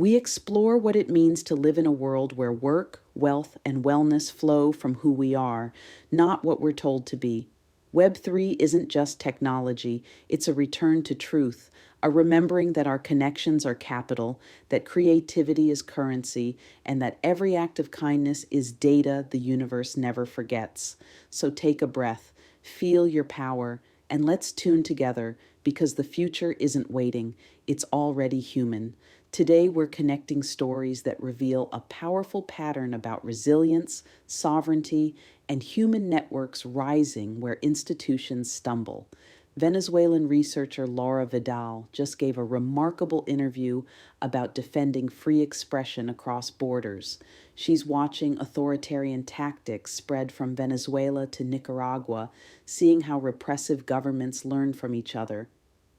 We explore what it means to live in a world where work, wealth, and wellness flow from who we are, not what we're told to be. Web3 isn't just technology, it's a return to truth, a remembering that our connections are capital, that creativity is currency, and that every act of kindness is data the universe never forgets. So take a breath, feel your power, and let's tune together because the future isn't waiting, it's already human. Today, we're connecting stories that reveal a powerful pattern about resilience, sovereignty, and human networks rising where institutions stumble. Venezuelan researcher Laura Vidal just gave a remarkable interview about defending free expression across borders. She's watching authoritarian tactics spread from Venezuela to Nicaragua, seeing how repressive governments learn from each other.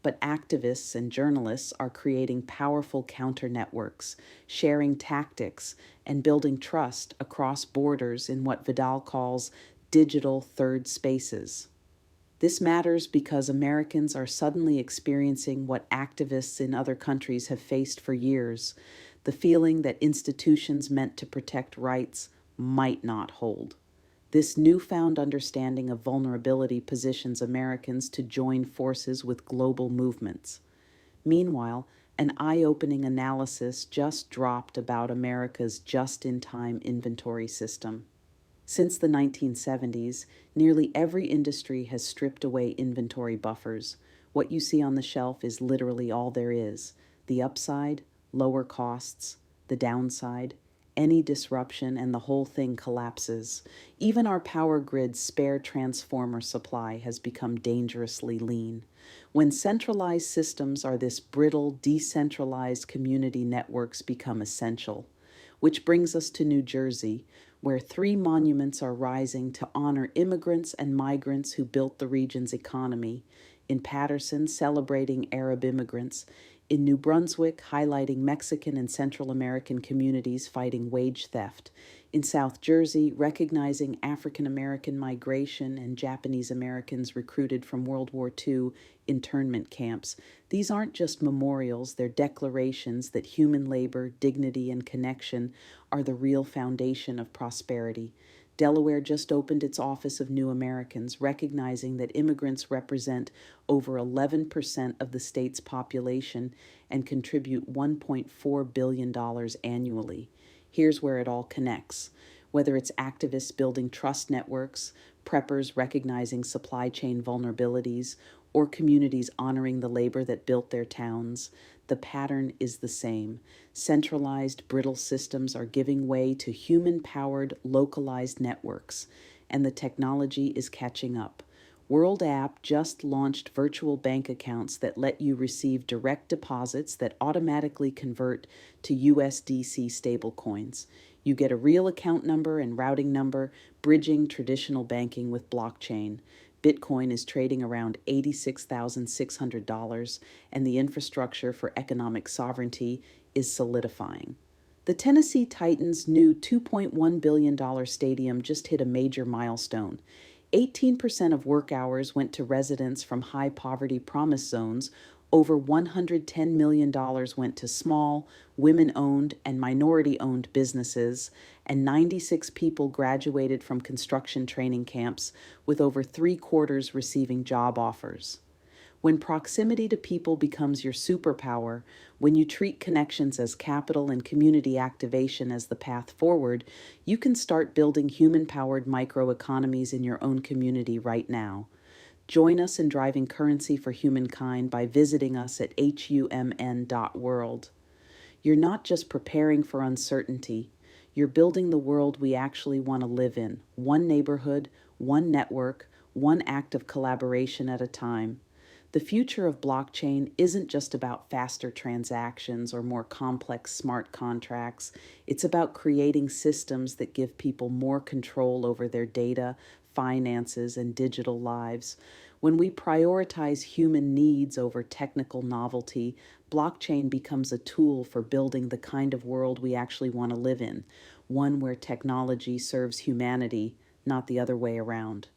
But activists and journalists are creating powerful counter networks, sharing tactics, and building trust across borders in what Vidal calls digital third spaces. This matters because Americans are suddenly experiencing what activists in other countries have faced for years, the feeling that institutions meant to protect rights might not hold. This newfound understanding of vulnerability positions Americans to join forces with global movements. Meanwhile, an eye-opening analysis just dropped about America's just-in-time inventory system. Since the 1970s, nearly every industry has stripped away inventory buffers. What you see on the shelf is literally all there is. The upside, lower costs. The downside, any disruption and the whole thing collapses. Even our power grid's spare transformer supply has become dangerously lean. When centralized systems are this brittle, decentralized community networks become essential. Which brings us to New Jersey, where three monuments are rising to honor immigrants and migrants who built the region's economy. In Paterson, celebrating Arab immigrants. In New Brunswick, highlighting Mexican and Central American communities fighting wage theft. In South Jersey, recognizing African American migration and Japanese Americans recruited from World War II internment camps. These aren't just memorials, they're declarations that human labor, dignity, and connection are the real foundation of prosperity. Delaware just opened its Office of New Americans, recognizing that immigrants represent over 11% of the state's population and contribute $1.4 billion annually. Here's where it all connects. Whether it's activists building trust networks, preppers recognizing supply chain vulnerabilities, or communities honoring the labor that built their towns, the pattern is the same. Centralized, brittle systems are giving way to human-powered, localized networks, and the technology is catching up. World App just launched virtual bank accounts that let you receive direct deposits that automatically convert to USDC stablecoins. You get a real account number and routing number, bridging traditional banking with blockchain. Bitcoin is trading around $86,600, and the infrastructure for economic sovereignty is solidifying. The Tennessee Titans' new $2.1 billion stadium just hit a major milestone. 18% of work hours went to residents from high poverty promise zones. Over $110 million went to small, women-owned, and minority-owned businesses, and 96 people graduated from construction training camps, with over three-quarters receiving job offers. When proximity to people becomes your superpower, when you treat connections as capital and community activation as the path forward, you can start building human-powered microeconomies in your own community right now. Join us in driving currency for humankind by visiting us at humn.world. You're not just preparing for uncertainty, you're building the world we actually want to live in, one neighborhood, one network, one act of collaboration at a time. The future of blockchain isn't just about faster transactions or more complex smart contracts. It's about creating systems that give people more control over their data, finances, and digital lives. When we prioritize human needs over technical novelty, blockchain becomes a tool for building the kind of world we actually want to live in, one where technology serves humanity, not the other way around.